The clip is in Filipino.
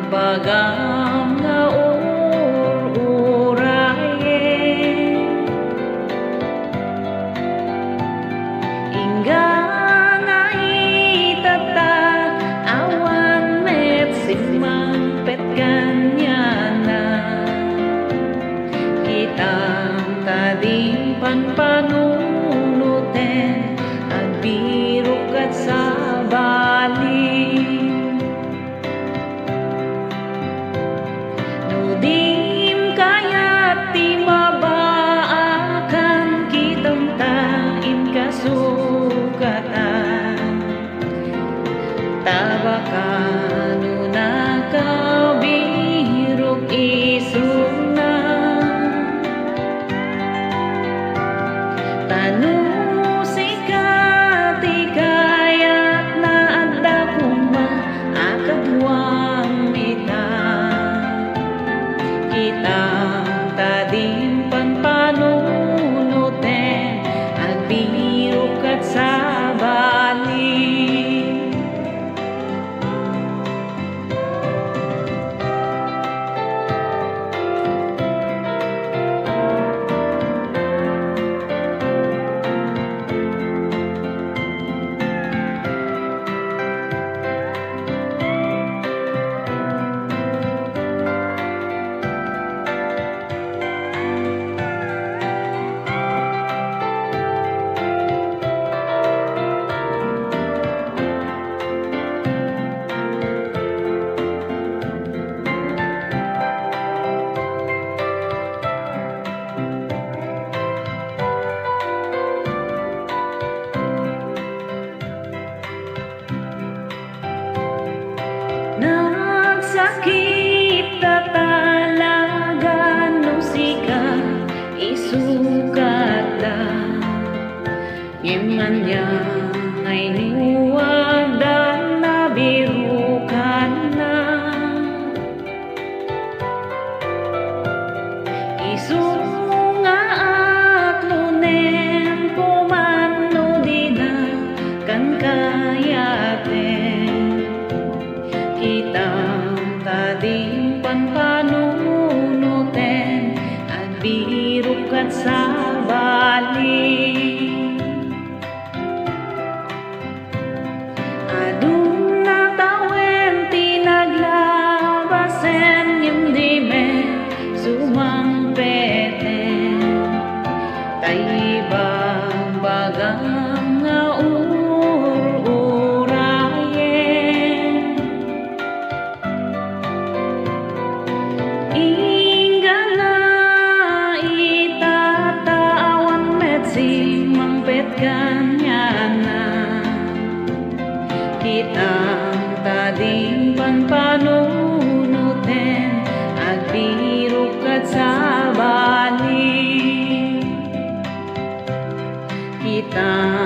bagam nga urayen ingga nga itata awan met simampet kanyana kitang tadim panpanunuten agbirok at sa bali nudim kaya't ti mabaakan kitang tain kasukatan tabakano nakabirok isuna tanusika kayat na adda kuma akadwang ita kitang tadim panpanunuten agbirok at sa bali nagsakit na talaga nung sika isukat na iman niya ay niwadan na birukan na isunga at lunen pumano din na kan kayaten kitang tadim panpanunuten agbirok at sa bali adun na tawen tinaglabasen yung dime sumampeten taibang bagam nga simampet kanyana kitang tadim panpanunuten agbirok at sa bali kitang